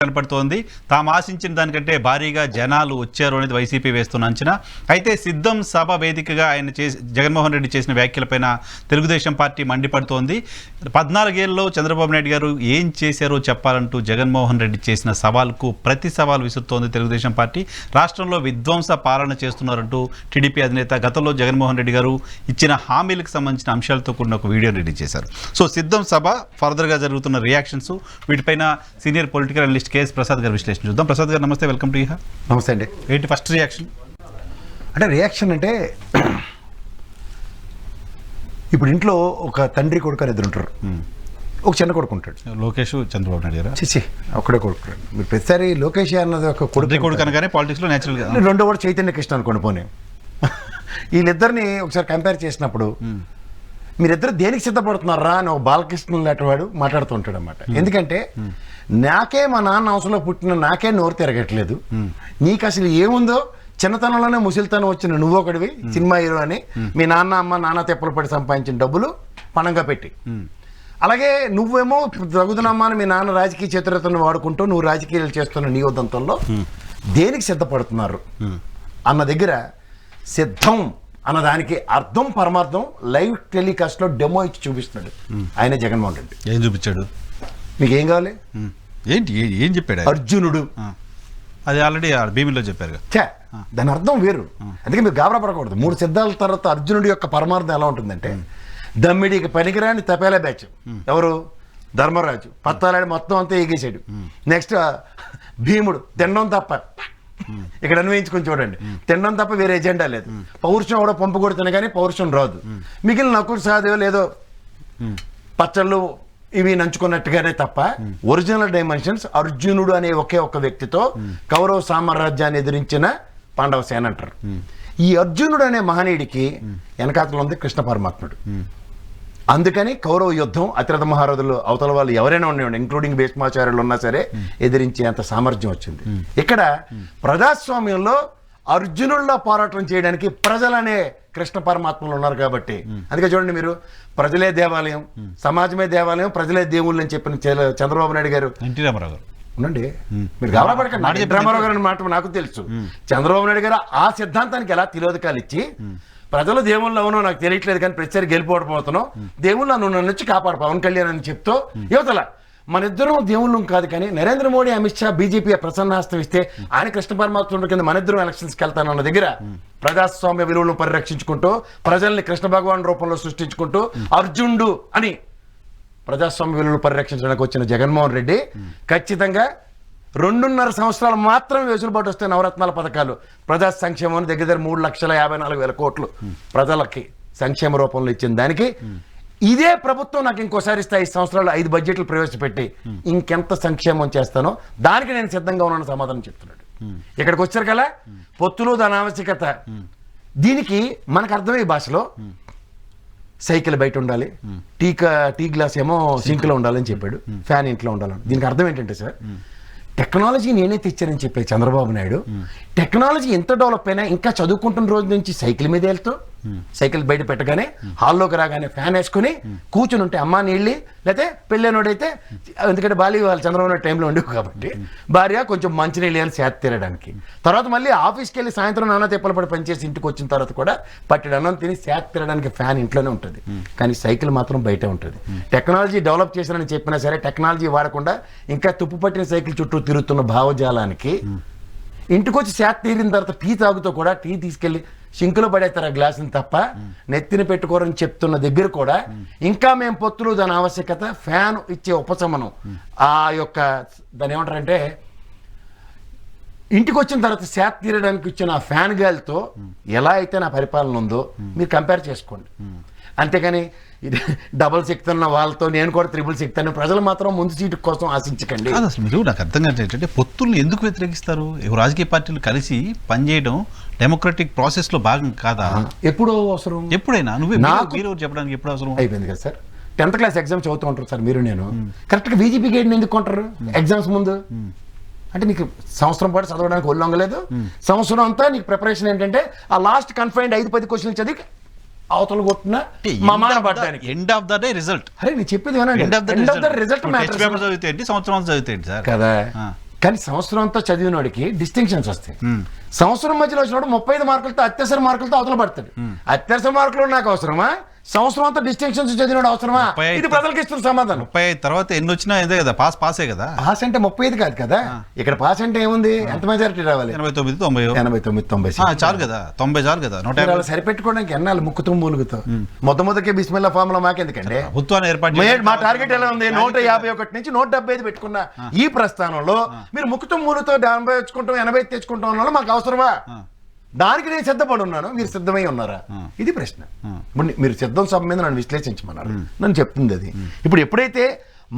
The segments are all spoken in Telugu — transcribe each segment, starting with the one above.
కనపడుతోంది. తాము ఆశించిన దానికంటే భారీగా జనాలు వచ్చారు అనేది వైసీపీ వేస్తున్న అంచనా. అయితే సిద్ధం సభ వేదికగా ఆయన జగన్మోహన్ రెడ్డి చేసిన వ్యాఖ్యలపైన తెలుగుదేశం పార్టీ మండిపడుతోంది. 14 ఏళ్లలో చంద్రబాబు నాయుడు గారు ఏం చేశారో చెప్పాలంటూ జగన్మోహన్ రెడ్డి చేసిన సవాల్కు ప్రతి సవాల్ విసురుతోంది తెలుగుదేశం పార్టీ. రాష్ట్రంలో విధ్వంస పాలన చేస్తున్నారంటూ టీడీపీ అధినేత గతంలో జగన్మోహన్ రెడ్డి గారు ఇచ్చిన హామీలకు సంబంధించిన అంశాలతో కూడిన ఒక వీడియో రిలీజ్ చేశారు. సో సిద్ధం సభ ఫర్దర్గా జరుగుతున్న రియాక్షన్స్, వీటిపైన senior political analyst KS Prasad గారు విశ్లేషణ చూద్దాం. ప్రసాద్ గారు నమస్తే, వెల్కమ్ టు ఇహా. నమస్తే అండి. ఏంటి ఫస్ట్ రియాక్షన్? అంటే రియాక్షన్ అంటే ఇప్పుడు ఇంట్లో ఒక తండ్రి కొడుకు అని ఇద్దరు ఉంటారు. ఒక చిన్న కొడుకు ఉంటాడు, లోకేష్ చంద్రబాబు నాయుడు గారు. చిచ్చి ఒక్కడే కొడుకు. మీరు ప్రతిసారి లోకేష్ అన్నది ఒక కొడుకు అనగానే పాలిటిక్స్లో న్యాచురల్గా రెండో కూడా చైతన్య కృష్ణ అనుకోండి. పోనీ వీళ్ళిద్దరిని ఒకసారి కంపేర్ చేసినప్పుడు మీరిద్దరు దేనికి సిద్ధపడుతున్నారా అని ఒక బాలకృష్ణ లాంటి వాడు మాట్లాడుతూ ఉంటాడు అన్నమాట. ఎందుకంటే నాకే మా నాన్న అవసరంలో పుట్టిన నాకే నోరు తిరగట్లేదు, నీకు అసలు ఏముందో చిన్నతనంలోనే ముసలితనం వచ్చిన నువ్వు ఒకటివి సినిమా హీరో అని మీ నాన్న అమ్మ నాన్న తెప్పలు పడి సంపాదించిన డబ్బులు పణంగా పెట్టి, అలాగే నువ్వేమో తగుదనమ్మా అని మీ నాన్న రాజకీయ చతురతను వాడుకుంటూ నువ్వు రాజకీయాలు చేస్తున్న నీ ఉదంతంలో దేనికి సిద్ధపడుతున్నారు అన్న దగ్గర సిద్ధం అన్నదానికి అర్థం పరమార్థం లైవ్ టెలికాస్ట్ లో డెమో ఇచ్చి చూపిస్తున్నాడు ఆయన జగన్మోహన్ రెడ్డి. ఏం చూపించాడు? మీకు ఏం కావాలి? ఏంటి ఏం చెప్పాడు? అర్జునుడు. అది ఆల్రెడీ భీమిలో చెప్పారు. దాని అర్థం వేరు. అందుకే మీరు గాబరా పడకూడదు. 3 సిద్ధాల తర్వాత అర్జునుడి యొక్క పరమార్థం ఎలా ఉంటుందంటే, దమ్మిడికి పనికిరాని తపేలా బ్యాచ్ ఎవరు? ధర్మరాజు పత్తాలాడి మొత్తం అంతా ఎగేసాడు. నెక్స్ట్ భీముడు తినడం తప్ప, ఇక్కడ అన్వయించుకొని చూడండి, తినడం తప్ప వేరే ఎజెండా లేదు. పౌరుషం కూడా పంపు కొడుతున్నా కానీ పౌరుషం రాదు. మిగిలిన నకుడు సహదేవులు ఏదో పచ్చళ్ళు ఇవి నంచుకున్నట్టుగానే తప్ప ఒరిజినల్ డైమెన్షన్స్ అర్జునుడు అనే ఒకే ఒక్క వ్యక్తితో కౌరవ సామ్రాజ్యాన్ని ఎదిరించిన పాండవ సేన అంటారు. ఈ అర్జునుడు అనే మహనీయుడికి వెనకాతలో ఉంది కృష్ణ పరమాత్ముడు. అందుకని కౌరవ యుద్ధం అతిరథ మహారథులు అవతల వాళ్ళు ఎవరైనా ఉండండి, ఇంక్లూడింగ్ భీష్మాచార్యులు ఉన్నా సరే ఎదిరించే అంత సామర్థ్యం వచ్చింది. ఇక్కడ ప్రజాస్వామ్యంలో అర్జునుల్లో పోరాటం చేయడానికి ప్రజలనే కృష్ణ పరమాత్మలు ఉన్నారు కాబట్టి, అందుకే చూడండి మీరు, ప్రజలే దేవాలయం, సమాజమే దేవాలయం, ప్రజలే దేవుళ్ళు అని చెప్పిన చంద్రబాబు నాయుడు గారు. ఎన్టీ రామారావు గారు ఉండండి, మీరు గౌరవపడకండి. ఎన్టీ రామారావు గారు మాట నాకు తెలుసు. చంద్రబాబు నాయుడు గారు ఆ సిద్ధాంతానికి ఎలా తిలోదకాలు ఇచ్చి, ప్రజలు దేవుళ్ళు అవునో నాకు తెలియట్లేదు కానీ ప్రతిసారి గెలిపోవడపోతున్నావు, దేవుళ్ళు నన్ను వచ్చి కాపాడు పవన్ కళ్యాణ్ అని చెప్తూ యువతల మన ఇద్దరం దేవుళ్ళు కాదు కానీ నరేంద్ర మోడీ అమిత్ షా బీజేపీ ప్రసన్నాస్తం ఇస్తే ఆయన కృష్ణ పరమాత్ముడి కింద మన ఇద్దరం ఎలక్షన్స్కి వెళ్తానన్న దగ్గర ప్రజాస్వామ్య విలువలను పరిరక్షించుకుంటూ ప్రజల్ని కృష్ణ భగవాన్ రూపంలో సృష్టించుకుంటూ అర్జునుడు అని ప్రజాస్వామ్య విలువలు పరిరక్షించడానికి వచ్చిన జగన్మోహన్ రెడ్డి ఖచ్చితంగా 2.5 సంవత్సరాలు మాత్రం వెసులుబాటు వస్తే నవరత్నాల పథకాలు ప్రజా సంక్షేమం దగ్గర 3,54,000 కోట్లు ప్రజలకి సంక్షేమ రూపంలో ఇచ్చిన దానికి ఇదే ప్రభుత్వం నాకు ఇంకోసారి ఇస్తే 5 సంవత్సరాలు 5 బడ్జెట్లు ప్రవేశపెట్టి ఇంకెంత సంక్షేమం చేస్తానో దానికి నేను సిద్ధంగా ఉన్నాను సమాధానం చెప్తున్నాడు. ఇక్కడికి వచ్చారు కదా, పొత్తులు దాని ఆవశ్యకత, దీనికి మనకు అర్థమయ్యే భాషలో సైకిల్ బయట ఉండాలి, టీ గ్లాస్ ఏమో సింక్లో ఉండాలని చెప్పాడు, ఫ్యాన్ ఇంట్లో ఉండాలని. దీనికి అర్థం ఏంటంటే సార్, టెక్నాలజీ నేనే తెచ్చానని చెప్పే చంద్రబాబు నాయుడు టెక్నాలజీ ఎంత డెవలప్ అయినా ఇంకా చదువుకుంటున్న రోజు నుంచి సైకిల్ మీద వెళ్తూ సైకిల్ బయట పెట్టగానే హాల్లోకి రాగానే ఫ్యాన్ వేసుకుని కూర్చుని ఉంటే అమ్మ నీళ్ళి, లేకపోతే పెళ్ళైనోడైతే, ఎందుకంటే బాలి వాళ్ళు చంద్రబాబు నాయుడు టైంలో ఉండేవి కాబట్టి భార్య కొంచెం మంచినీళ్ళు వేయాలి సేద తీరడానికి. తర్వాత మళ్ళీ ఆఫీస్కి వెళ్ళి సాయంత్రం నాన్న తెప్పలు పడి పనిచేసి ఇంటికి వచ్చిన తర్వాత కూడా పట్టెడు అన్నం తిని సేద తీరడానికి ఫ్యాన్ ఇంట్లోనే ఉంటుంది, కానీ సైకిల్ మాత్రం బయటే ఉంటుంది. టెక్నాలజీ డెవలప్ చేశానని చెప్పినా సరే టెక్నాలజీ వాడకుండా ఇంకా తుప్పు పట్టిన సైకిల్ చుట్టూ తిరుగుతున్న భావజాలానికి ఇంటికి వచ్చి సేద తీరిన తర్వాత టీ తాగుతూ కూడా టీ తీసుకెళ్లి సింకులో పడేస్తారు ఆ గ్లాసుని తప్ప నెత్తిని పెట్టుకోరని చెప్తున్న దగ్గర కూడా ఇంకా మేము పొత్తులు దాని ఆవశ్యకత, ఫ్యాన్ ఇచ్చే ఉపశమనం, ఆ యొక్క దాని ఏమంటారంటే ఇంటికి వచ్చిన తర్వాత సేద తీరడానికి ఇచ్చిన ఆ ఫ్యాన్ గాలితో ఎలా అయితే నా పరిపాలన ఉందో మీరు కంపేర్ చేసుకోండి. అంతేగాని ఇది డబుల్ శక్తున్న వాళ్ళతో నేను కూడా త్రిబుల్ శక్తి ప్రజలు మాత్రం ముందు సీటు కోసం ఆశించకండి. అసలు మీరు నాకు అర్థం కాదు ఏంటంటే పొత్తుల్ని ఎందుకు వ్యతిరేకిస్తారు? రాజకీయ పార్టీలు కలిసి పనిచేయడం డెమోక్రటిక్ ప్రాసెస్ లో భాగం కాదా? ఎప్పుడు అవసరం? ఎప్పుడైనా మీరు చెప్పడానికి ఎప్పుడు అవసరం అయిపోయింది కదా సార్. 10th క్లాస్ ఎగ్జామ్ చదువుతూ ఉంటారు సార్ మీరు, నేను కరెక్ట్గా బీజేపీ గైడ్ని ఎందుకు కొంటారు ఎగ్జామ్స్ ముందు? అంటే నీకు సంవత్సరం పాటు చదవడానికి ఒళ్ళొంగలేదు, సంవత్సరం అంతా నీకు ప్రిపరేషన్ ఏంటంటే ఆ లాస్ట్ కన్ఫైన్డ్ 5-10 క్వశ్చన్లు చదివి అవతల కొట్టిన మమాన పడ్డానికి end of the day result. అరే నేను చెప్పేది వినండి, end of the result matters. చదివితే సంవత్సరం చదివితే సార్ కదా కానీ సంవత్సరం అంతా చదివిన వాడికి డిస్టింక్షన్స్ వస్తాయి. సంవత్సరం మధ్యలో వచ్చినప్పుడు 35 మార్కులతో అత్యవసర మార్కులతో అవతల పడతాడు. అత్యవసర మార్కులు నాకు అవసరమా? సంవత్సరం అంతా డిస్టింక్షన్స్ చదివినాడు అవసరమా? ఇది ప్రజలకు ఇస్తున్న సమాధానం. 35 తర్వాత ఎన్ని వచ్చినా ఇదే కదా, పాసే కదా. పాస్ అంటే 35 కాదు కదా, ఇక్కడ పాస్ అంటే ఏముంది, ఎంత మెజారిటీ రావాలి? 89, 90, 89, 90 చాలు కదా, 90 చాలు కదా. 150 సరిపెట్టుకోవడానికి ఎన్నాళ్ళు ముక్కుతూ మూలుగుతావు. మొదటికే బిస్మిల్లా ఫార్ములా మాకెందుకండి? ప్రభుత్వాన్ని ఏర్పాటు మా టార్గెట్ ఎలా ఉంది? 151 నుంచి 175 పెట్టుకున్న ఈ ప్రస్థానంలో మీరు ముక్కుతూ మూలుతో 80 తెచ్చుకుంటాం, 80 తెచ్చుకుంటాం వల్ల మాకు అవసరమా? దానికి నేను సిద్ధపడి ఉన్నాను, మీరు సిద్ధమై ఉన్నారా? ఇది ప్రశ్న. మీరు సిద్ధం సభ మీద నన్ను విశ్లేషించమన్నారు, నన్ను చెప్తుంది అది. ఇప్పుడు ఎప్పుడైతే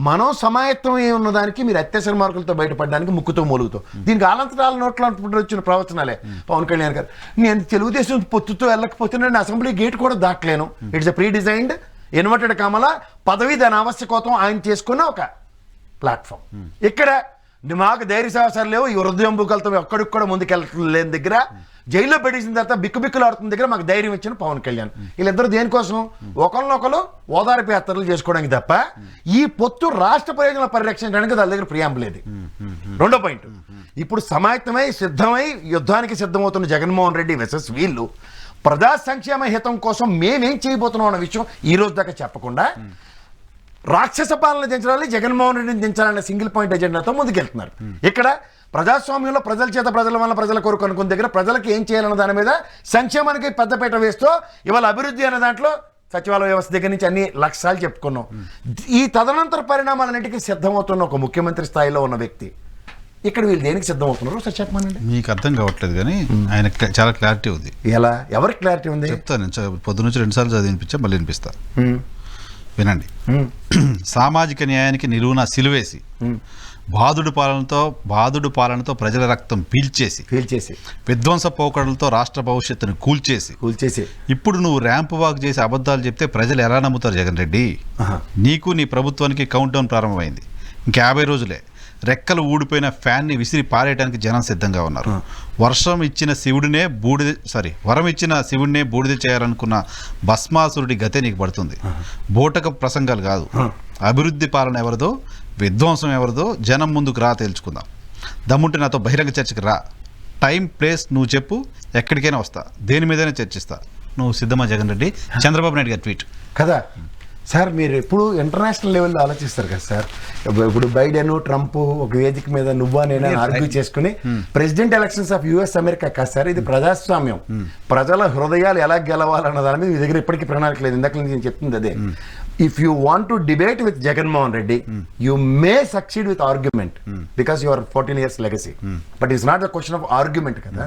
మనం సమాయత్తం ఉన్నదానికి మీరు అత్యవసర మార్కులతో బయటపడడానికి ముక్కుతో మూలుగుతో, దీనికి ఆలంతరాల నోట్లో వచ్చిన ప్రవచనాలే పవన్ కళ్యాణ్ గారు. నేను తెలుగుదేశం పొత్తుతో వెళ్ళకపోతే నేను అసెంబ్లీ గేట్ కూడా దాటలేను. It's a pre designed inverted కామల పదవి, దాని ఆవశ్యకతం ఆయన చేసుకున్న ఒక ప్లాట్ఫామ్. ఇక్కడ మాకు ధైర్య సాహసాలు లేవు, ఈ హృదయం బుక్కలతో ఎక్కడికి కూడా ముందుకెళ్ళలేని దగ్గర, జైల్లో పెట్టేసిన తర్వాత బిక్కుబిక్కులు ఆడుతున్న దగ్గర మాకు ధైర్యం ఇచ్చిన పవన్ కళ్యాణ్. వీళ్ళిద్దరు దేనికోసం? ఒకరినొకరు ఓదార్పు యాత్రలు చేసుకోవడానికి తప్ప ఈ పొత్తు రాష్ట్ర ప్రయోజనాలు పరిరక్షించడానికి వాళ్ళ దగ్గర ప్రియాంబుల్ లేదు. రెండో పాయింట్, ఇప్పుడు సమాయత్తమై సిద్ధమై యుద్ధానికి సిద్ధమవుతున్న జగన్మోహన్ రెడ్డి వెసెస్ వీళ్ళు ప్రజా సంక్షేమ హితం కోసం మేమేం చేయబోతున్నాం అన్న విషయం ఈ రోజు దాకా చెప్పకుండా రాక్షస పాలన దించాలి, జగన్మోహన్ రెడ్డిని దించాలనే సింగిల్ పాయింట్ ఎజెండాతో ముందుకెళ్తున్నారు. ఇక్కడ ప్రజాస్వామ్యంలో ప్రజల చేత ప్రజల వల్ల ప్రజల కొరకు అనుకున్న దగ్గర ప్రజలకు ఏం చేయాలన్న దాని మీద సంక్షేమానికి పెద్దపీట వేస్తూ ఇవాళ అభివృద్ధి అనే దాంట్లో సచివాలయ వ్యవస్థ దగ్గర నుంచి అన్ని లక్ష్యాలు చెప్పుకున్నాం. ఈ తదనంతర పరిణామాలన్నింటికీ సిద్ధమవుతున్న ఒక ముఖ్యమంత్రి స్థాయిలో ఉన్న వ్యక్తి ఇక్కడ వీళ్ళు దేనికి సిద్ధమవుతున్నారు సార్ చెప్పమనండి. మీకు అర్థం కావట్లేదు కానీ ఆయన చాలా క్లారిటీ ఉంది. ఎలా? ఎవరికి క్లారిటీ ఉంది? చెప్తాను. పొద్దు నుంచి 2 సార్లు చదివినిపించా, మళ్ళీ వినిపిస్తా, వినండి. సామాజిక న్యాయానికి నిలువున సిలువేసి బాదుడు పాలనతో ప్రజల రక్తం పీల్చేసి విధ్వంస పోకడలతో రాష్ట్ర భవిష్యత్తును కూల్చేసి ఇప్పుడు నువ్వు ర్యాంప్ వాక్ చేసి అబద్ధాలు చెప్తే ప్రజలు ఎలా నమ్ముతారు జగన్ రెడ్డి? నీకు నీ ప్రభుత్వానికి కౌంట్ డౌన్ ప్రారంభమైంది. ఇంకా 50 రోజులే. రెక్కలు ఊడిపోయిన ఫ్యాన్ని విసిరి పారేయడానికి జనం సిద్ధంగా ఉన్నారు. వరం ఇచ్చిన శివుడినే బూడిద చేయాలనుకున్న భస్మాసురుడి గతే నీకు పడుతుంది. బోటక ప్రసంగాలు కాదు, అభివృద్ధి పాలన ఎవరిదో, విధ్వంసం ఎవరిదో జనం ముందుకు రా, తేల్చుకుందాం. దమ్ముంటే నాతో బహిరంగ చర్చకి రా. టైం, ప్లేస్ నువ్వు చెప్పు, ఎక్కడికైనా వస్తా, దేని మీదైనా చర్చిస్తా. నువ్వు సిద్ధమా జగన్ రెడ్డి? చంద్రబాబు నాయుడు గారి ట్వీట్ కదా సార్. మీరు ఎప్పుడు ఇంటర్నేషనల్ లెవెల్లో ఆలోచిస్తారు కదా సార్. ఇప్పుడు బైడెన్, ట్రంప్ ఒక వేదిక మీద నువ్వా నేనా ఆర్గ్యూ చేసుకుని president elections of US America కాదు సార్, ఇది ప్రజాస్వామ్యం. ప్రజల హృదయాలు ఎలా గెలవాలన్న దాని మీద మీ దగ్గర ఇప్పటికీ ప్రణాళిక లేదు. ఇందాక నేను చెప్తుంది అదే. If you want to debate with Jagannath Reddy, you may succeed with argument because you are 14 years legacy. But it's not a question of argument కదా.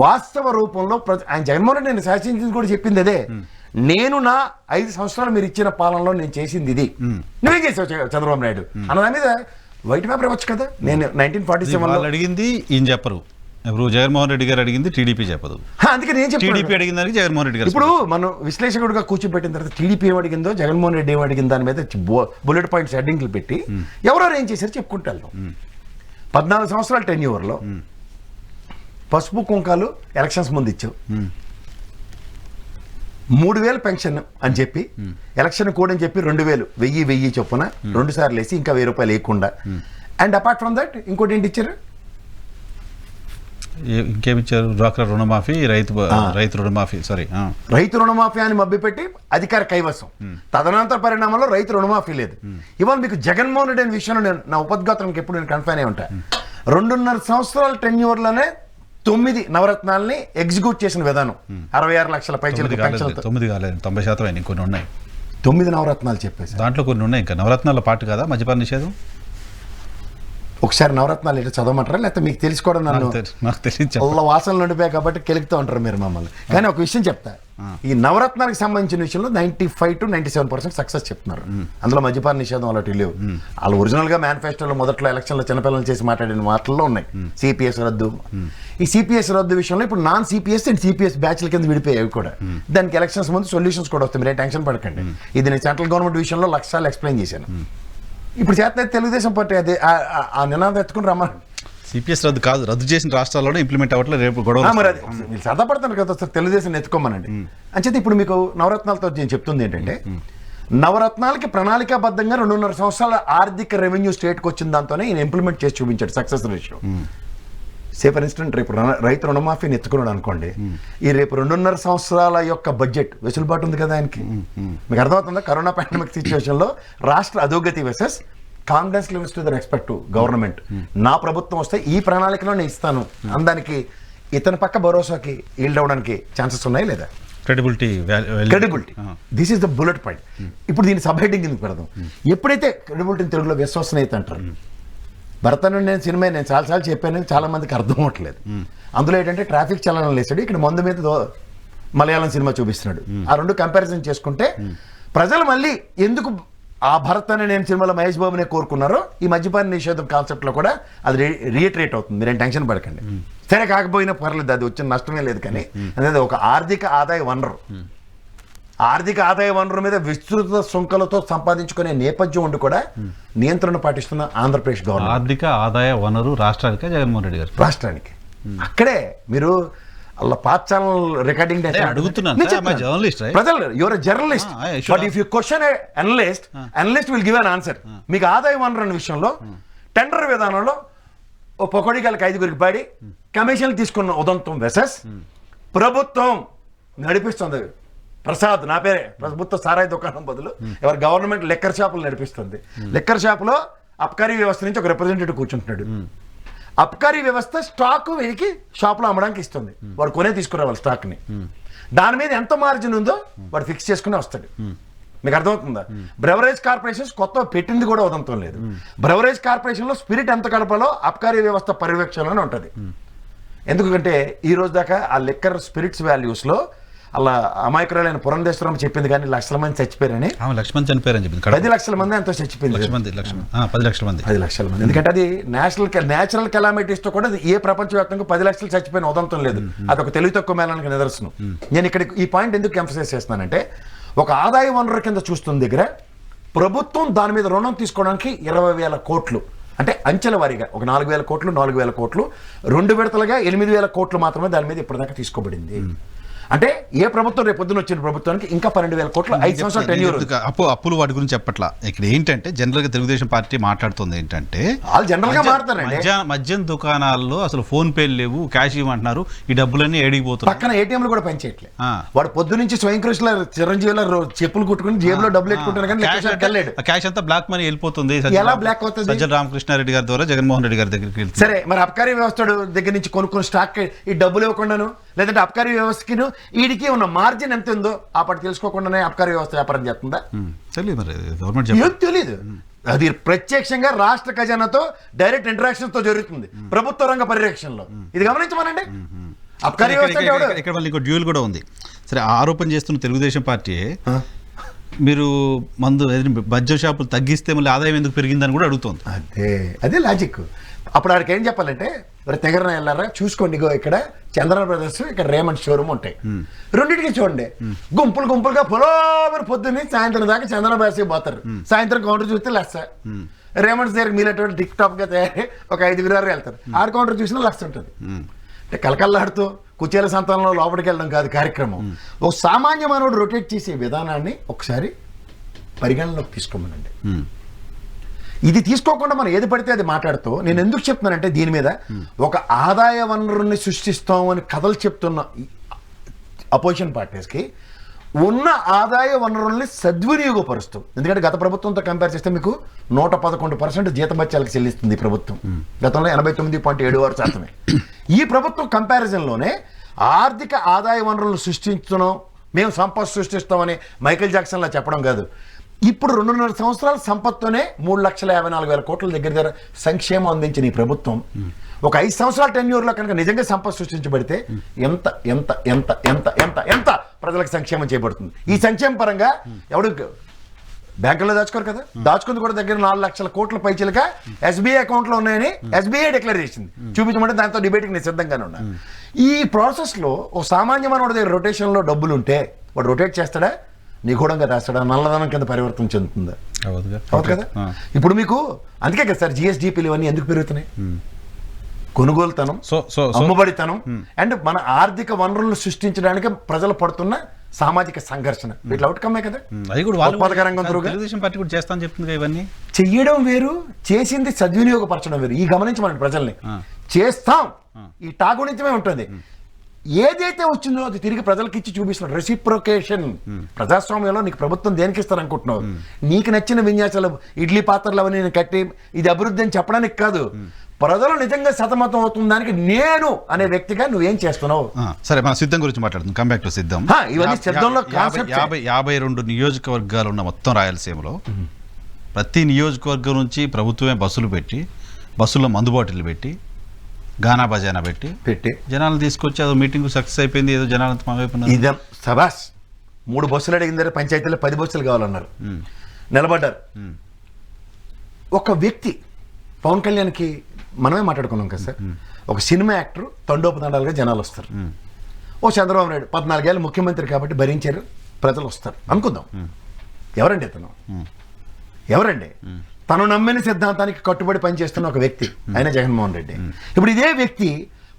వాస్తవ రూపంలో ఆయన జగన్మోహన్ రెడ్డి నేను శాసించింది కూడా చెప్పింది అదే. నేను నా 5 సంవత్సరాలు మీరు ఇచ్చిన పాలనలో నేను చేసింది ఇది, నువ్వే చేసావు చంద్రబాబు నాయుడు అన్న దాని మీద వైట్ పేపర్ ఇవ్వచ్చు కదా. నేను 1947 అడిగింది ఈయన చెప్పరు, ఇప్పుడు జగన్మోహన్ రెడ్డి గారు అడిగింది టీడీపీ చెప్పదు. అందుకే నేను టీడీపీ అడిగిన దానికి జగన్మోహన్ రెడ్డి గారు. ఇప్పుడు మనం విశ్లేషకుడిగా కూర్చోబెట్టిన తర్వాత టీడీపీ ఏం అడిగిందో, జగన్మోహన్ రెడ్డి ఏం అడిగిన దాని మీద బుల్లెట్ పాయింట్స్ హెడ్డింగ్లు పెట్టి ఎవరెవరు ఏం చేశారు చెప్పుకుంటారు. 14 సంవత్సరాల టెన్యూర్లో పసుపు కుంకాలు ఎలక్షన్స్ ముందు ఇచ్చావు, 3000 పెన్షన్ అని చెప్పి ఎలక్షన్ కోడ్ అని చెప్పి 2000 1000 చొప్పున 2 సార్లు వేసి ఇంకా 1000 రూపాయలు వేయకుండా, అండ్ అపార్ట్ ఫ్రమ్ దట్ ఇంకోటి ఏంటి ఇచ్చారు? ఇంకేమిచ్చారు? డ్వాక్రా రుణమాఫీ, రైతు రుణమాఫీ, రైతు రుణమాఫీ అని మభ్యపెట్టి అధికార కైవసం. తదనంతర పరిణామంలో రైతు రుణమాఫీ లేదు. ఇవాళ మీకు జగన్మోహన్ రెడ్డి అనే విషయంలో నేను నా ఉపద్ఘాతానికి ఎప్పుడు నేను కన్ఫైన్ అయి ఉంటా. 2.5 సంవత్సరాల టెన్యూర్లోనే 9 నవరత్నాలని ఎగ్జిక్యూట్ చేసిన విధానం. 66 లక్షల పైచీలకు పెన్షన్లతో. 9 కాలేదు, 90% అయినాయి. కొన్ని ఉన్నాయి 9 నవరత్నాలు చెప్పేసి, దాంట్లో కొన్ని ఉన్నాయి ఇంకా నవరత్నాల పాటు కదా మద్యపాన నిషేధం. ఒకసారి నవరత్నాలు ఇట్లా చదవమంటారా, లేకపోతే మీకు తెలుసుకోవడం? నాకు తెలియదు, వాసనలు ఉండిపోయాయి కాబట్టి కెలుగుతూ ఉంటారు మీరు మమ్మల్ని. కానీ ఒక విషయం చెప్తా, ఈ నవరత్నానికి సంబంధించిన విషయంలో 95 to 97% సక్సెస్ చెప్తున్నారు. అందులో మద్యపాన నిషేధం అలాంటివి లేవు. వాళ్ళు ఒరిజినల్ గా మేనిఫెస్టోలో మొదట్లో ఎలక్షన్లో చిన్నపిల్లలు చేసి మాట్లాడిన మాటల్లో ఉన్నాయి. సిపిఎస్ రద్దు, ఈ సిపిఎస్ రద్దు విషయంలో ఇప్పుడు నాన్ సిపిఎస్ అండ్ సిపిఎస్ బ్యాచ్ల కింద విడిపోయాయి కూడా. దానికి ఎలక్షన్స్ ముందు సొల్యూషన్స్ కూడా వస్తాయి, మీరే టెన్షన్ పడకండి. ఇది నేను సెంట్రల్ గవర్నమెంట్ విషయంలో లక్షలు ఎక్స్ప్లెయిన్ చేశాను. ఇప్పుడు చేత తెలుగుదేశం పార్టీ అదే ఆ నినాదం ఎత్తుకుని రమ్మని. సిపిఎస్ రద్దు కాదు, రద్దు చేసిన రాష్ట్రాల్లోనే ఇంప్లిమెంట్ అవ్వట్లేదు. రేపు గొడవ మరి అది మీరు సరదాపడతారు కదా సార్, తెలుగుదేశం ఎత్తుకోమనండి అని చెప్పి. ఇప్పుడు మీకు నవరత్నాలతో నేను చెప్తుంది ఏంటంటే, నవరత్నాలకి ప్రణాళికాబద్ధంగా 2.5 సంవత్సరాల ఆర్థిక రెవెన్యూ స్టేట్కి వచ్చిన దాంతోనే ఈయన ఇంప్లిమెంట్ చేసి చూపించాడు success ratio. Say for instant రేపు రైతు రుణమాఫీని ఎత్తుకున్నాడు అనుకోండి, ఈ రేపు 2.5 సంవత్సరాల యొక్క బడ్జెట్ వెసులుబాటు ఉంది కదా ఆయనకి. మీకు అర్థమవుతుందా? కరోనా పాండమిక్ సిచ్యువేషన్లో రాష్ట్ర అధోగతి వెసెస్ confidence levels to the respect government. నా ప్రభుత్వం వస్తే ఈ ప్రణాళికలో నేను ఇస్తాను అందానికి ఇతని పక్క భరోసాకి ఈల్డ్ అవడానికి ఛాన్సెస్ ఉన్నాయి లేదా? Credibility. This is the bullet point. ఇప్పుడు దీన్ని సబ్ హెడ్డింగ్ ఎందుకు పెడదాం? ఎప్పుడైతే క్రెడిబిలిటీని తెలుగులో విశ్వసనీయత అంటారు. భరతను నేను సినిమా నేను చాలాసార్లు చెప్పాను, చాలా మందికి అర్థం అవ్వట్లేదు. అందులో ఏంటంటే ట్రాఫిక్ చలనం లేసాడు, ఇక్కడ మందు మీద మలయాళం సినిమా చూపిస్తున్నాడు. ఆ రెండు కంపారిజన్ చేసుకుంటే ప్రజలు మళ్ళీ ఎందుకు ఆ భరత్ అనే నేను సినిమాలో మహేష్ బాబునే కోరుకున్నారో ఈ మద్యపాన నిషేధం కాన్సెప్ట్లో కూడా అది రీట్రేట్ అవుతుంది. మీరేం టెన్షన్ పడకండి. సరే కాకపోయినా పర్లేదు, అది వచ్చిన నష్టమే లేదు. కానీ అనేది ఒక ఆర్థిక ఆదాయ వనరు, ఆర్థిక ఆదాయ వనరు మీద విస్తృత సుంకలతో సంపాదించుకునే నేపథ్యం ఉండి కూడా నియంత్రణ పాటిస్తున్న ఆంధ్రప్రదేశ్ గవర్నమెంట్. ఆర్థిక ఆదాయ వనరు రాష్ట్రానికి జగన్మోహన్ రెడ్డి గారు రాష్ట్రానికి. అక్కడే మీరు అలా పాత ఛానల్ రికార్డింగ్ ప్రజలు your journalist, but if you question analyst, analyst will give an answer. మీకు ఆదాయ వనరు అనే విషయంలో టెండర్ విధానంలో ఓ పొకడిగాలకి 5గురికి పడి కమిషన్లు తీసుకున్న ఉదంతం వెసెస్ ప్రభుత్వం నడిపిస్తుంది. ప్రసాద్ నా పేరే, ప్రభుత్వ సారాయి దుకాణం బదులు ఎవరు గవర్నమెంట్ లెక్కర్ షాపులు నడిపిస్తుంది. లెక్కర్ షాపులో అబ్కారీ వ్యవస్థ నుంచి ఒక రిప్రజెంటేటివ్ కూర్చుంటున్నాడు. అబ్కారీ వ్యవస్థ స్టాక్ వీరికి షాప్లో అమ్మడానికి ఇస్తుంది. వాడు కొనే తీసుకురావాలి స్టాక్ని. దాని మీద ఎంత మార్జిన్ ఉందో వాడు ఫిక్స్ చేసుకుని వస్తాడు. మీకు అర్థమవుతుందా? బ్రెవరేజ్ కార్పొరేషన్స్ కొత్త పెట్టింది కూడా ఉదంతం లేదు. బ్రెవరేజ్ కార్పొరేషన్లో స్పిరిట్ ఎంత కడపలో అబ్కారీ వ్యవస్థ పర్యవేక్షణలోనే ఉంటుంది. ఎందుకంటే ఈ రోజు దాకా ఆ లిక్కర్ స్పిరిట్స్ వాల్యూస్లో అలా అమాయకురాలైన పురంధేశ్వరం చెప్పింది కానీ లక్షల మంది చచ్చిపోయారని. 10 లక్షలు చనిపోయారని చెప్పింది. 10 లక్షల మంది ఎంతో చచ్చిపోయింది. 10 లక్షల మంది. ఎందుకంటే అది నేచురల్ కెలామిటీస్తో కూడా ఏ ప్రపంచవ్యాప్తంగా 10 లక్షలు చచ్చిపోయిన ఉదంతం లేదు. అదొక తెలివి తక్కువ మేళానికి నిదర్శనం. నేను ఇక్కడ ఈ పాయింట్ ఎందుకు ఎంఫసైజ్ చేస్తున్నానంటే, ఒక ఆదాయ వనరు కింద చూస్తున్న దగ్గర ప్రభుత్వం దాని మీద రుణం తీసుకోవడానికి 20,000 కోట్లు, అంటే అంచెల వారీగా ఒక 4,000 కోట్లు 4,000 కోట్లు 2 విడతలుగా 8,000 కోట్లు మాత్రమే దాని మీద ఇప్పటిదాకా తీసుకోబడింది. అంటే ఏ ప్రభుత్వం రేపు పొద్దున వచ్చిన ప్రభుత్వానికి ఇంకా 12,000 కోట్లు 5 సంవత్సరాలు టెన్యూర్. అప్పులు వాటి గురించి చెప్పట్లా. ఇక్కడ ఏంటంటే జనరల్ గా తెలుగుదేశం పార్టీ మాట్లాడుతుంది ఏంటంటే, వాళ్ళు జనరల్ గా మాట్లాడారండి, మద్యం దుకాణాల్లో అసలు ఫోన్ పేలు లేవు, క్యాష్ ఇవ్వమంటున్నారు, ఈ డబ్బులన్నీ ఏడిగిపోతాయి. పక్కన ఏటీఎంలు కూడా పనిచేయట్లేదు. వాడు పొద్దు నుంచి స్వయం కృషిలో చిరంజీవిలో చెప్పులు కుట్టుకుని జేబులో డబ్బులు ఎట్టుకుంటారు కానీ క్యాష్ అంతా బ్లాక్ మనీ వెళ్ళిపోతుంది. ఎలా బ్లాక్ అవుతుంది? సజ్జల రామకృష్ణారెడ్డి గారి ద్వారా జగన్మోహన్ రెడ్డి గారి దగ్గరికి. సరే, మరి అబ్కారీ వ్యవస్థ దగ్గర నుంచి కొనుక్కున్న స్టాక్ ఈ డబ్బులు ఇవ్వకుండాను, లేదంటే అబ్కారీ వ్యవస్థకి వీడికి ఉన్న మార్జిన్ ఎంత ఉందో అప్పటి తెలుసుకోకుండానే అబ్కారీ వ్యవస్థ వ్యాపారం చేస్తుందా? తెలియదు. అది ప్రత్యక్షంగా రాష్ట్ర ఖజానాతో డైరెక్ట్ ఇంటరాక్షన్ తో జరుగుతుంది ప్రభుత్వ రంగ పర్యవేక్షణలో. ఇది గమనించమనండి. అబ్కారీ వ్యవస్థ ఇక్కడ మళ్ళీ ఇంకో డ్యూయల్ కూడా ఉంది. సరే, ఆరోపణ చేస్తున్న తెలుగుదేశం పార్టీ మీరు మద్యం షాపులు తగ్గిస్తే మళ్ళీ ఆదాయం ఎందుకు పెరిగిందని కూడా అడుగుతుంది. అదే లాజిక్. అప్పుడు ఆడికి ఏం చెప్పాలంటే, తెగరన వెళ్ళారా చూసుకోండి, ఇక్కడ చంద్ర బ్రదర్స్, ఇక్కడ రేమండ్ షోరూమ్ ఉంటాయి, రెండింటికి చూడండి గుంపులుగా పొలోమని పొద్దున్నే సాయంత్రం దాకా చంద్ర బ్రదర్స్ పోతారు. సాయంత్రం కౌంటర్ చూస్తే లెస్. రేమండ్స్ దగ్గర మీలటువంటి టిక్ టాప్ గా తయారై ఒక 5 వెళ్తారు. 6 కౌంటర్ చూసినా లెస్ ఉంటుంది. అంటే కలకల్లాడుతూ కుచేల సంతానంలో లోపలికి వెళ్ళడం కాదు కార్యక్రమం. ఒక సామాన్య మానవుడు రొటేట్ చేసే విధానాన్ని ఒకసారి పరిగణనలోకి తీసుకోమనండి. ఇది తీసుకోకుండా మనం ఏది పడితే అది మాట్లాడుతూ, నేను ఎందుకు చెప్తున్నానంటే, దీని మీద ఒక ఆదాయ వనరుని సృష్టిస్తామని కథలు చెప్తున్న అపోజిషన్ పార్టీస్కి ఉన్న ఆదాయ వనరుల్ని సద్వినియోగపరుస్తాం. ఎందుకంటే గత ప్రభుత్వంతో కంపేర్ చేస్తే మీకు 111% జీతభత్యాలకు చెల్లిస్తుంది ఈ ప్రభుత్వం. గతంలో 89.76%. ఈ ప్రభుత్వం కంపారిజన్లోనే ఆర్థిక ఆదాయ వనరులను సృష్టించడం, మేము సంపద సృష్టిస్తామని మైకేల్ జాక్సన్లా చెప్పడం కాదు. ఇప్పుడు 2.5 సంవత్సరాల సంపత్తోనే 3,54,000 కోట్ల దగ్గర సంక్షేమం అందించిన ఈ ప్రభుత్వం ఒక 5 సంవత్సరాల టెన్యూర్లో కనుక నిజంగా సంపద సృష్టించబడితే ఎంత ఎంత ఎంత ఎంత ఎంత ఎంత ప్రజలకు సంక్షేమం చేయబడుతుంది. ఈ సంక్షేమ పరంగా ఎవడు బ్యాంకుల్లో దాచుకోరు కదా, దాచుకుంది కూడా దగ్గర 4 లక్షల కోట్ల పైచలుగా SBI అకౌంట్లో ఉన్నాయని SBI డిక్లేర్ చేసింది. చూపించమంటే దాంతో డిబేట్కి నేను సిద్ధంగానే ఉన్నా. ఈ ప్రాసెస్లో ఒక సామాన్య మానవుడి దగ్గర రొటేషన్లో డబ్బులు ఉంటే వాడు రొటేట్ చేస్తాడా, నిగూఢంగా దాస్తాడా, నల్లధనం కింద పరివర్తన చెందుతుందా? అవును కదా. ఇప్పుడు మీకు అందుకే కదా సార్ GSDPలు ఇవన్నీ ఎందుకు పెరుగుతున్నాయి? కొనుగోలుతనం, అమ్మబడితనం అండ్ మన ఆర్థిక వనరులను సృష్టించడానికి ప్రజలు పడుతున్న సామాజిక సంఘర్షణ వీటి అవుట్కమే కదా. అది కూడా వాళ్ళు ఉత్పాదక రంగం త్రూగా తెలుగుదేశం పార్టీ కూడా చేస్తాను చెప్తుంది ఇవన్నీ. చెయ్యడం వేరు, చేసింది సద్వినియోగపరచడం వేరు. ఈ గమనించమని ప్రజల్ని. చేస్తాం ఈ టాగుణితమే ఉంటుంది. ఏదైతే వచ్చిందో అది తిరిగి ప్రజలకు ఇచ్చి చూపిస్తున్నాడు. రెసిప్రొకేషన్. ప్రజాస్వామ్యంలో నీకు ప్రభుత్వం దేనికి ఇస్తారు అనుకుంటున్నావు? నీకు నచ్చిన విన్యాసాలు ఇడ్లీ పాత్రలు అవన్నీ నేను కట్టి ఇది అభివృద్ధి అని చెప్పడానికి కాదు. ప్రజలు నిజంగా సతమతం అవుతున్న దానికి నేను అనే వ్యక్తిగా నువ్వేం చేస్తున్నావు? సరే, మన సిద్ధం గురించి మాట్లాడుతుంది. కంబ్యాక్ టు సిద్ధం. ఇవన్నీ సిద్ధంలో 52 నియోజకవర్గాలు ఉన్న మొత్తం రాయలసీమలో ప్రతి నియోజకవర్గం నుంచి ప్రభుత్వమే బస్సులు పెట్టి, బస్సుల్లో మందు బాటిల్ పెట్టి, గానా బజానా పెట్టి జనాలు తీసుకొచ్చి అదో మీటింగ్ సక్సెస్ అయిపోయింది, ఏదో జనాలంతా మా వైపు ఉన్నారు. ఇదే సబాస్. 3 బస్సులు అడిగిందరే పంచాయతీలో 10 బస్సులు కావాలన్నారు. నిలబడ్డారు. ఒక వ్యక్తి పవన్ కళ్యాణ్కి మనమే మాట్లాడుకున్నాం కదా సార్, ఒక సినిమా యాక్టర్ తండోపతండాలుగా జనాలు వస్తారు. ఓ చంద్రబాబు నాయుడు 14 ఏళ్ళు ముఖ్యమంత్రి కాబట్టి భరించారు, ప్రజలు వస్తారు అనుకుందాం. ఎవరండి ఇతను? ఎవరండి? తను నమ్మిన సిద్ధాంతానికి కట్టుబడి పనిచేస్తున్న ఒక వ్యక్తి ఆయన జగన్మోహన్ రెడ్డి. ఇప్పుడు ఇదే వ్యక్తి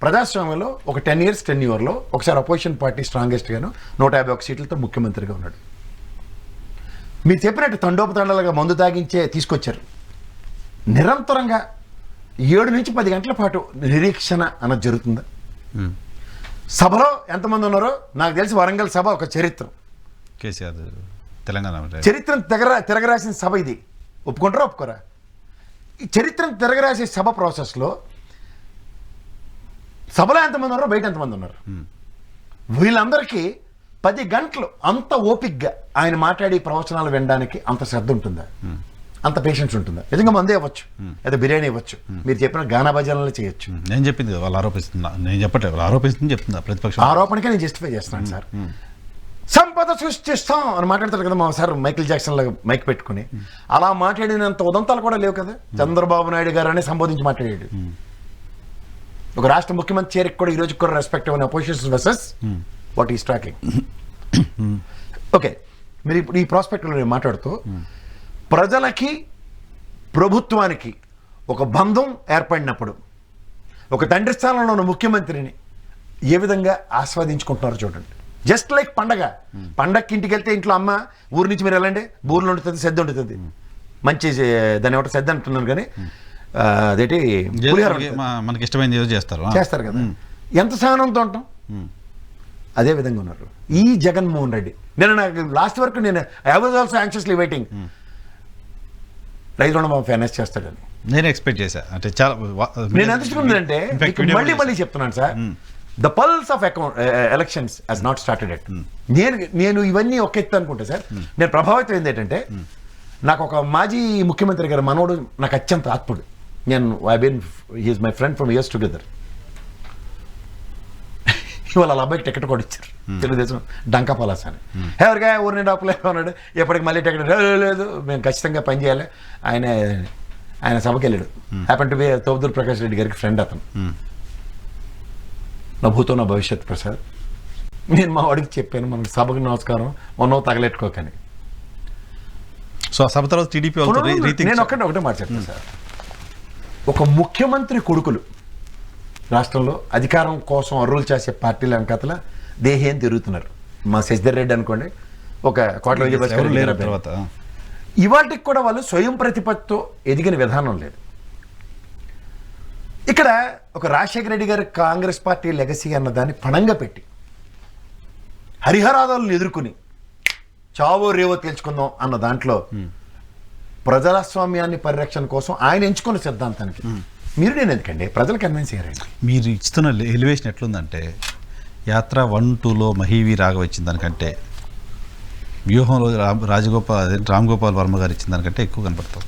ప్రజాస్వామ్యంలో ఒక 10 years టెన్యూర్లో ఒకసారి అపోజిషన్ పార్టీ స్ట్రాంగెస్ట్ గాను 151 సీట్లతో ముఖ్యమంత్రిగా ఉన్నాడు. మీరు చెప్పినట్టు తండోపతండాలుగా మందు తాగించే తీసుకొచ్చారు. నిరంతరంగా 7 నుంచి 10 గంటల పాటు నిరీక్షణ అన్నది జరుగుతుందా? సభలో ఎంతమంది ఉన్నారో నాకు తెలిసి వరంగల్ సభ ఒక చరిత్ర. కేసీఆర్ తెలంగాణ చరిత్రను తిరగరాసిన సభ ఇది. ఒప్పుకుంటారా ఒప్పుకోరా? ఈ చరిత్రను తిరగరాసే సభ ప్రాసెస్లో సభలో ఎంతమంది ఉన్నారో బయట ఎంతమంది ఉన్నారు? వీళ్ళందరికీ 10 గంటలు అంత ఓపిక్గా ఆయన మాట్లాడి ప్రవచనాలు వినడానికి అంత శ్రద్ధ ఉంటుందా? అంత పేషెన్స్ ఉంటుందా? నిజంగా మందే ఇవ్వచ్చు, లేదా బిర్యానీ ఇవ్వచ్చు, మీరు చెప్పిన గానా భజనలు చేయొచ్చు. నేను చెప్పింది వాళ్ళు ఆరోపిస్తున్నా, నేను చెప్పట్లేదు, వాళ్ళు ఆరోపిస్తుంది చెప్తుందా ప్రతిపక్షం. ఆరోపణకే నేను జస్టిఫై చేస్తున్నాను సార్. సంపద సృష్టిస్తాం అని మాట్లాడతారు కదా మా సార్ మైకిల్ జాక్సన్ లాగా మైక్ పెట్టుకుని. అలా మాట్లాడినంత ఉదంతాలు కూడా లేవు కదా. చంద్రబాబు నాయుడు గారు అనే సంబోధించి మాట్లాడాడు. ఒక రాష్ట్ర ముఖ్యమంత్రి చేరికి కూడా ఈ రోజు కూడా రెస్పెక్ట్ అనే opposition versus what is talking. Okay, మీరు ఇప్పుడు ఈ ప్రాస్పెక్ట్లో నేను మాట్లాడుతూ ప్రజలకి ప్రభుత్వానికి ఒక బంధం ఏర్పడినప్పుడు ఒక తండ్రి స్థానంలో ఉన్న ముఖ్యమంత్రిని ఏ విధంగా ఆస్వాదించుకుంటున్నారో చూడండి. జస్ట్ లైక్ పండగకి ఇంటికి వెళ్తే ఇంట్లో అమ్మ ఊరి నుంచి మీరు వెళ్ళండి, బూర్లు వండుతుంది, సెద్ద వండుతుంది, మంచి దాన్ని ఒకటి సెద్ద అంటున్నాను కానీ అదేంటి మనకి ఇష్టమైంది చేస్తారు కదా. ఎంత సహనంతో ఉంటాం. అదే విధంగా ఉన్నారు ఈ జగన్మోహన్ రెడ్డి. నేను నాకు లాస్ట్ వరకు నేను I was also anxiously waiting రైతు రుణమాఫీ ఫైనాన్స్ చేస్తాడని నేను ఎక్స్పెక్ట్ చేశా. అంటే చాలా నేను అందించుకున్నానంటే మళ్ళీ చెప్తున్నాను sir, the pulse of elections has not started at. నేను ఇవన్నీ ఒక ఎత్తు అనుకుంటా సార్. నేను ప్రభావితం ఏంటంటే నాకు ఒక మాజీ ముఖ్యమంత్రి గారు మనోడు నాకు అత్యంత ఆత్ముడు. నేను he is my friend from years together. ఇవాళ వాళ్ళ అబ్బాయికి టికెట్ కూడా ఇచ్చారు తెలుగుదేశం డంకా పలాస్ అని. ఎవరిగా ఊరిని డాపులే ఉన్నాడు, ఎప్పటికి మళ్ళీ టికెట్ లేదు, మేము ఖచ్చితంగా పనిచేయాలి. ఆయన సభకి వెళ్ళాడు. Happen to be Thopuduru Prakash Reddy గారికి ఫ్రెండ్ అతను. నా భూతో నా భవిష్యత్ ప్రసాద్. నేను మా వాడికి చెప్పాను మనకి సభకు నమస్కారం ఉన్నో తగలెట్టుకోకని. సో సభ తర్వాత టీడీపీ నేను ఒకటే మాట చెప్తాను సార్. ఒక ముఖ్యమంత్రి కొడుకులు రాష్ట్రంలో అధికారం కోసం అర్రులు చేసే పార్టీల వెనకాతల దేహేం తిరుగుతున్నారు. మా శశిధర్ రెడ్డి అనుకోండి, ఒక కోట్ల విజయభాస్కర్ తర్వాత ఇవాటికి కూడా వాళ్ళు స్వయం ప్రతిపత్తితో ఎదిగిన విధానం లేదు. ఇక్కడ ఒక రాజశేఖర రెడ్డి గారి కాంగ్రెస్ పార్టీ లెగసీ అన్న దాన్ని పణంగా పెట్టి హరిహరాదాలను ఎదుర్కొని చావో రేవో తేల్చుకుందాం అన్న దాంట్లో ప్రజాస్వామ్యాన్ని పరిరక్షణ కోసం ఆయన ఎంచుకున్న సిద్ధాంతానికి మీరు నేను ఎందుకండి ప్రజలకు కన్విన్స్ అయ్యారండి. మీరు ఇస్తున్న ఎలివేషన్ ఎట్లుందంటే యాత్ర 1-2లో మహీవి రాఘవ ఇచ్చిన దానికంటే వ్యూహంలో రామ్ గోపాల్ వర్మ గారు ఇచ్చిన దానికంటే ఎక్కువ కనపడతాం.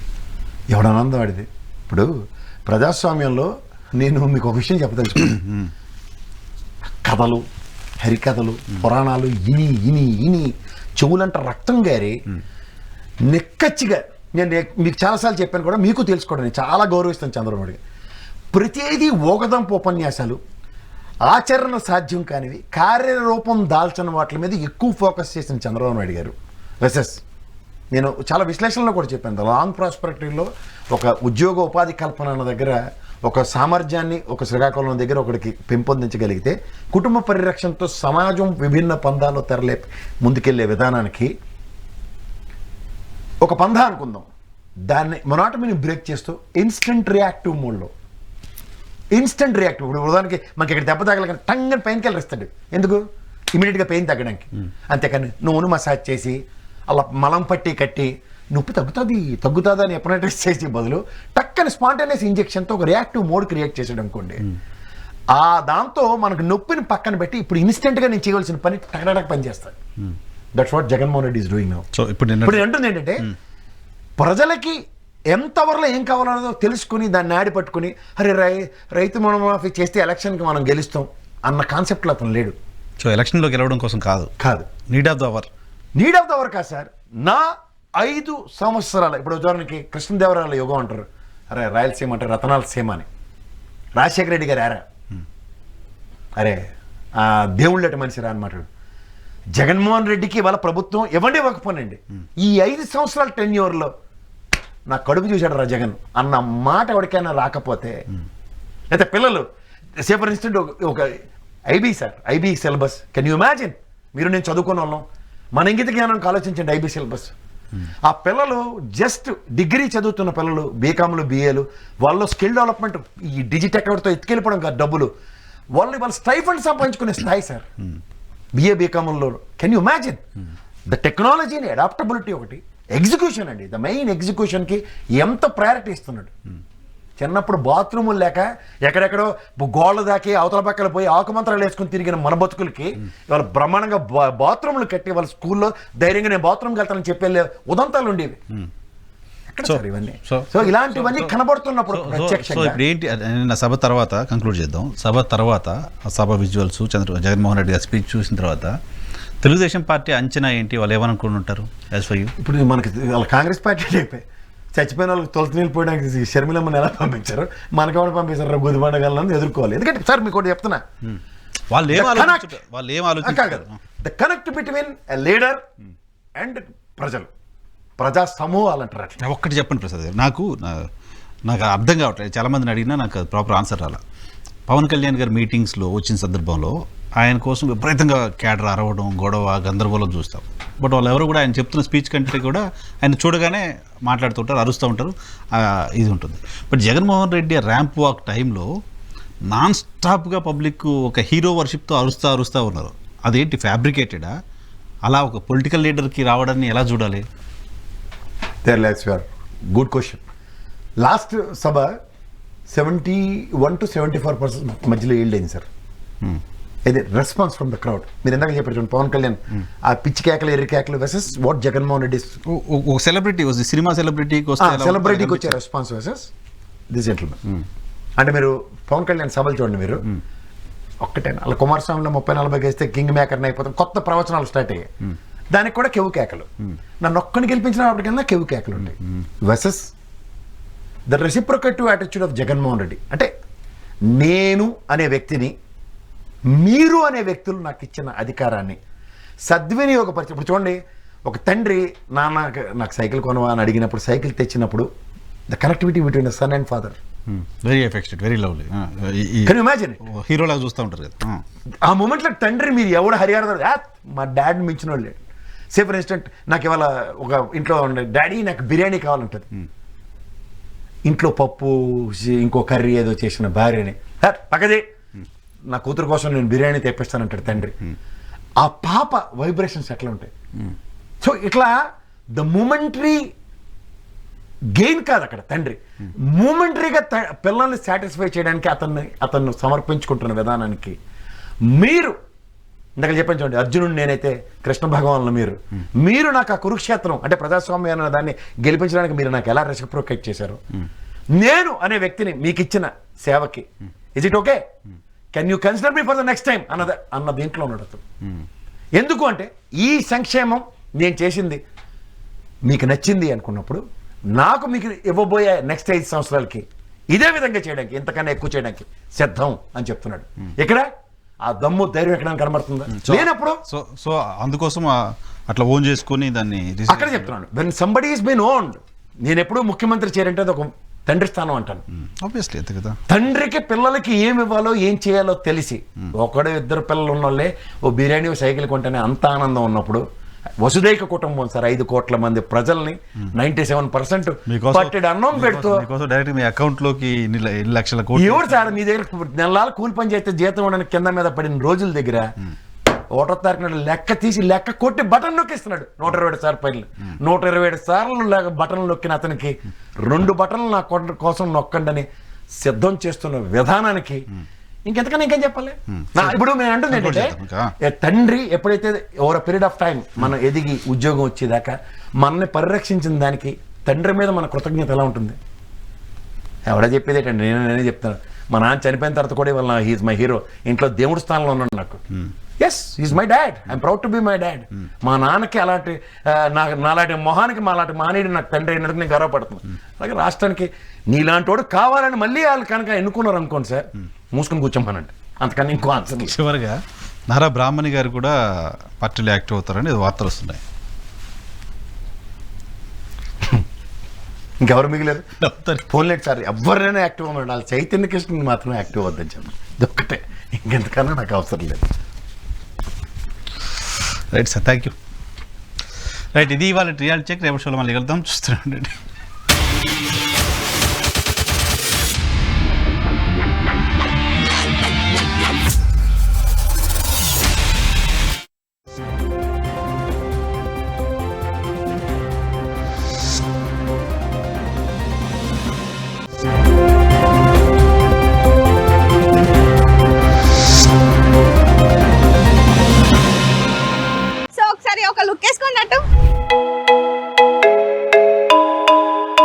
ఎవడానందం వాడిది. ఇప్పుడు ప్రజాస్వామ్యంలో నేను మీకు ఒక విషయం చెప్పదలుచుకున్నాను. కథలు, హరికథలు, పురాణాలు ఇని ఇని ఇని చెవులంట రక్తం గారి నిక్కచ్చిగా నేను మీకు చాలాసార్లు చెప్పాను కూడా, మీకు తెలుసుకోవడం నేను చాలా గౌరవిస్తాను చంద్రబాబు గారు. ప్రతిదీ ఓగదంపు ఉపన్యాసాలు, ఆచరణ సాధ్యం కానివి, కార్యరూపం దాల్చిన వాటి మీద ఎక్కువ ఫోకస్ చేసిన చంద్రబాబు నాయుడు గారు వెసెస్ నేను చాలా విశ్లేషణలో కూడా చెప్పాను. లాంగ్ ప్రాస్పెరిటీలో ఒక ఉద్యోగ ఉపాధి కల్పన అన్న దగ్గర ఒక సామర్థ్యాన్ని ఒక శ్రీకాకుళం దగ్గర ఒకటికి పెంపొందించగలిగితే కుటుంబ పరిరక్షణతో సమాజం విభిన్న పందాల్లో తెరలే ముందుకెళ్లే విధానానికి ఒక పందా అనుకుందాం. దాన్ని మొనాటమీని బ్రేక్ చేస్తూ ఇన్స్టెంట్ రియాక్టివ్ మోడ్లో ఇన్స్టెంట్ రియాక్టివ్. ఇప్పుడు ఉదాహరణకి మనకి ఇక్కడ దెబ్బ తగలగానే టంగని పెయిన్ కిల్లర్ ఇస్తాడు. ఎందుకు? ఇమీడియట్గా పెయిన్ తగ్గడానికి. అంతేకాని నూనె మసాజ్ చేసి అలా మలం పట్టి కట్టి నొప్పి తగ్గుతుంది అని ఎప్పుడైనా చేసే బదులు టక్కని స్పాంటేనియస్ ఇంజెక్షన్తో ఒక రియాక్టివ్ మోడ్ క్రియేట్ చేసాడు అనుకోండి, ఆ దాంతో మనకు నొప్పిని పక్కన పెట్టి ఇప్పుడు ఇన్స్టెంట్గా నేను చేయవలసిన పని టక్ పని చేస్తాను. That's what Jaganmohan Reddy is doing now. So ఇప్పుడు అంటుంది ఏంటంటే ప్రజలకి ఎంతవరలో ఏం కావాలన్నదో తెలుసుకుని దాన్ని ఆడి పట్టుకుని అరే రైతు రుణమాఫీ చేస్తే ఎలక్షన్కి మనం గెలుస్తాం అన్న కాన్సెప్ట్లో అతను లేడు. సో ఎలక్షన్లో గెలవడం కోసం కాదు, నీడ్ ఆఫ్ ద అవర్ కాదు సార్. నా 5 సంవత్సరాలు ఇప్పుడు ఉదాహరణకి కృష్ణదేవరాయల యుగం అంటారు, అరే రాయలసీమ అంటే రతనాల సీమ అని. రాజశేఖర రెడ్డి గారు ఆరా అరే దేవుళ్ళటి మనిషి రా అనమాట. జగన్మోహన్ రెడ్డికి వాళ్ళ ప్రభుత్వం ఇవ్వకపోనండి ఈ 5 సంవత్సరాల టెన్యూర్లో నా కడుపు చూశాడు రా జగన్ అన్న మాట ఎవరికైనా రాకపోతే, అయితే పిల్లలు సే ఫర్ ఇన్స్టెంట్ ఒక IB syllabus can you imagine? మీరు నేను చదువుకున్న వాళ్ళం, మన ఇంగిత జ్ఞానానికి ఆలోచించండి. ఐబీ సిలబస్ ఆ పిల్లలు జస్ట్ డిగ్రీ చదువుతున్న పిల్లలు, బీకామ్లు బిఏలు, వాళ్ళు స్కిల్ డెవలప్మెంట్ ఈ డిజిటెక్తో ఎత్తుకెళ్ళిపోవడం కాదు డబ్బులు, వాళ్ళ స్టైఫండ్ సంపాదించుకునే స్థాయి సార్ బిఏ బీకామ్లో. కెన్ యూ ఇమాజిన్ ద టెక్నాలజీని అడాప్టబిలిటీ? ఒకటి ఎగ్జిక్యూషన్ అండి, ద మెయిన్ ఎగ్జిక్యూషన్కి ఎంత ప్రయారిటీ ఇస్తున్నాడు. చిన్నప్పుడు బాత్రూములు లేక ఎక్కడెక్కడో గోళ్ళ దాకి అవతల పక్కన పోయి ఆకుమంత్రాలు వేసుకుని తిరిగిన మన బతుకులకి ఇవాళ బ్రహ్మాండంగా బాత్రూములు కట్టి వాళ్ళ స్కూల్లో ధైర్యంగా నేను బాత్రూమ్కి వెళ్తానని చెప్పే ఉదంతాలు ఉండేవి. ఇవన్నీ సో ఇలాంటివన్నీ కనబడుతున్నప్పుడు ప్రత్యక్షంగా ఇప్పుడు ఏంటి నా సభ తర్వాత కంక్లూడ్ చేద్దాం. సభ తర్వాత సభ విజువల్స్ జగన్మోహన్ రెడ్డి గారి స్పీచ్ చూసిన తర్వాత తెలుగుదేశం పార్టీ అంచనా ఏంటి? వాళ్ళు ఏమనుకుని ఉంటారు యాజ్ ఫర్ యూ? ఇప్పుడు మనకి వాళ్ళ కాంగ్రెస్ పార్టీ అయిపోయి చచ్చిపోయిన వాళ్ళకి తొలత నీళ్ళు పోయడానికి షర్మిలమ్మని ఎలా పంపించారు, మనకి ఎవరు పంపించారు గుదిబండగలని ఎదుర్కోవాలి. ఎందుకంటే సార్ మీకు ఒకటి చెప్తున్నా, వాళ్ళు ఏం ఆలోచించారు? The connect between a leader and ప్రజలు, ప్రజా సమూహాలు అంటారు. అట్లా ఒక్కటి చెప్పండి ప్రసాద్ గారు, నాకు అర్థం కావట్లేదు. చాలామందిని అడిగినా నాకు ప్రాపర్ ఆన్సర్ రాలా. పవన్ కళ్యాణ్ గారి మీటింగ్స్లో వచ్చిన సందర్భంలో ఆయన కోసం విపరీతంగా క్యాడర్ అరవడం, గొడవ, గందరగోళం చూస్తాం. బట్ వాళ్ళు ఎవరు కూడా ఆయన చెప్తున్న స్పీచ్ కంటే కూడా ఆయన చూడగానే మాట్లాడుతుంటారు, అరుస్తూ ఉంటారు, ఇది ఉంటుంది. But Jaganmohan Reddy ramp walk టైంలో నాన్ స్టాప్గా పబ్లిక్ ఒక హీరో వర్షిప్తో అరుస్తూ ఉన్నారు. అదేంటి ఫ్యాబ్రికేటెడా? అలా ఒక పొలిటికల్ లీడర్కి రావడాన్ని ఎలా చూడాలి? Good question. Last Sabha 71 to 74% మధ్యలో ఈల్డ్ అయింది సార్. ఇది రెస్పాన్స్ ఫ్రమ్ ద క్రౌడ్. మీరు ఎందాక చెప్పారు చూడండి, పవన్ కళ్యాణ్ ఆ పిచ్చి కేకలు, ఎర్రి కేకలు versus what Jaganmohan Reddy celebrity cinema సెలబ్రిటీకి వచ్చే రెస్పాన్స్ వర్సెస్ దిస్ జెంటిల్మెన్. అంటే మీరు పవన్ కళ్యాణ్ సభలు చూడండి, మీరు ఒక్కటే అలా కుమారస్వామిలో 30-40 వేస్తే కింగ్ మేకర్ని అయిపోతాం, కొత్త ప్రవచనాలు స్టార్ట్ అయ్యాయి. దానికి కూడా కెవ్వు కేకలు, నన్ను ఒక్కని గెలిపించిన వాటికన్నా కెవ్వు కేకలు ఉంటాయి. Versus the reciprocative attitude of Jaganmohan Reddy. అంటే నేను అనే వ్యక్తిని, మీరు అనే వ్యక్తులు నాకు ఇచ్చిన అధికారాన్ని సద్వినియోగపరిచి. ఇప్పుడు చూడండి, ఒక తండ్రి నాకు సైకిల్ కొనవా అని అడిగినప్పుడు సైకిల్ తెచ్చినప్పుడు the connectivity between the son and father very affected, very lovely. Can you imagine? హీరోలాగా చూస్తూ ఉంటారు కదా ఆ మూమెంట్లో. తండ్రి మీరు ఎవడు హరిహర మా డాడీని మించిన వాళ్ళు. సే ఫర్ ఇన్స్టెంట్ నాకు ఇవాళ ఒక ఇంట్లో ఉండే డాడీ నాకు బిర్యానీ కావాలంటుంది, ఇంట్లో పప్పు ఇంకో కర్రీ ఏదో చేసిన భార్యని పక్కదే నా కూతురు కోసం నేను బిర్యానీ తెప్పిస్తానంటాడు తండ్రి. ఆ పాప వైబ్రేషన్స్ ఎట్లా ఉంటాయి? సో ఇట్లా ద మూమెంటరీ గెయిన్ కాదు అక్కడ తండ్రి, మూమెంటరీగా పిల్లల్ని సాటిస్ఫై చేయడానికి అతన్ని సమర్పించుకుంటున్న విధానానికి మీరు ఇందాక చెప్పాను చూడండి, అర్జునుడు నేనైతే కృష్ణ భగవాన్లు మీరు నాకు ఆ కురుక్షేత్రం అంటే ప్రజాస్వామ్యం అనే దాన్ని గెలిపించడానికి మీరు నాకు ఎలా రెసిప్రొకేట్ చేశారు, నేను అనే వ్యక్తిని మీకు ఇచ్చిన సేవకి is it okay, can you consider me for the next time అన్న దీంట్లో ఉన్నాడు అతను. ఎందుకు అంటే ఈ సంక్షేమం నేను చేసింది మీకు నచ్చింది అనుకున్నప్పుడు నాకు మీకు ఇవ్వబోయే నెక్స్ట్ 5 సంవత్సరాలకి ఇదే విధంగా చేయడానికి, ఇంతకన్నా ఎక్కువ చేయడానికి సిద్ధం అని చెప్తున్నాడు. ఇక్కడ ఆ దమ్ము ధైర్యం ఎక్కడ కనబడుతుందా లేనప్పుడు. సో అందుకోసం అట్లా ఓన్ చేసుకుని దాన్ని అక్కడ చెప్తున్నాను, when somebody is been owned. నేను ఎప్పుడు ముఖ్యమంత్రి చేరంటే అది ఒక తండ్రి స్థానం అంటాను. ఆబ్వియస్లీ అంతే కదా. తండ్రికి పిల్లలకి ఏమి ఇవ్వాలో ఏం చేయాలో తెలిసి, ఒకడు ఇద్దరు పిల్లలు ఉన్నోళ్ళే ఓ బిర్యానీ ఓ సైకిల్ కొంటేనే అంత ఆనందం ఉన్నప్పుడు, వసుదైక కుటుంబం సార్, 5 కోట్ల మంది ప్రజల్ని 97% పట్టెడు అన్నం పెడుతూ డైరెక్ట్ మీ అకౌంట్ లోకి ఇన్ని లక్షల కోట్లు ఎవరు సార్ మీ దగ్గర నెలల కూలి పని చేస్తే జీతం ఉండడానికి కింద మీద పడిన రోజుల దగ్గర 1వ తారీఖు నాడు లెక్క తీసి లెక్క కొట్టి బటన్ నొక్కిస్తున్నాడు 127 సార్లు పైన. 127 సార్లు బటన్ నొక్కిన అతనికి 2 బటన్లు నా కోసం నొక్కండి అని సిద్ధం చేస్తున్న విధానానికి ఇంకెంతకన్నా ఇంకేం చెప్పాలి. ఇప్పుడు మేము అంటుంది ఏంటంటే, తండ్రి ఎప్పుడైతే ఓవర్ పీరియడ్ ఆఫ్ టైం మనం ఎదిగి ఉద్యోగం వచ్చేదాకా మనల్ని పరిరక్షించిన దానికి తండ్రి మీద మన కృతజ్ఞత ఎలా ఉంటుంది? ఎవడా చెప్పేది ఏంటండి, నేనే చెప్తాను. మా నాన్న చనిపోయిన తర్వాత కూడా ఇవాళ హీఈస్ మై హీరో, ఇంట్లో దేవుడి స్థానంలో ఉన్నాడు నాకు. Yes, is my dad, I'm proud to be my dad. మా నాన్నకి అలాంటి నాలాంటి మొహానికి మాలాంటి మానేడు నాకు తండ్రి అయినందుకు నేను గర్వపడుతున్నాను. అలాగే రాష్ట్రానికి నీలాంటి వాడు కావాలని మళ్ళీ వాళ్ళు కనుక ఎన్నుకున్నారు అనుకోండి సార్, మూసుకొని కూర్చోమనండి, అంతకన్నా ఇంకో ఆన్సర్. చివరిగా నారా బ్రాహ్మణి గారు కూడా పార్టీలో యాక్టివ్ అవుతారని వార్తలు వస్తున్నాయి. ఇంకెవరు మిగిలేదు? ఫోన్ లేదు సార్, ఎవరైనా యాక్టివ్ అవ్వండి, వాళ్ళు చైతన్య కృష్ణని మాత్రమే యాక్టివ్ అవ్వద్దని చెప్పండి, ఇదొక్కటే, ఇంకెంతకన్నా నాకు అవసరం లేదు. Right sir, thank you. Right, ఇది ఇవాళ రియాలిటీ చెక్. రేపు షోలో మళ్ళీ కలుద్దాం, చూస్తూనే ఉండండి.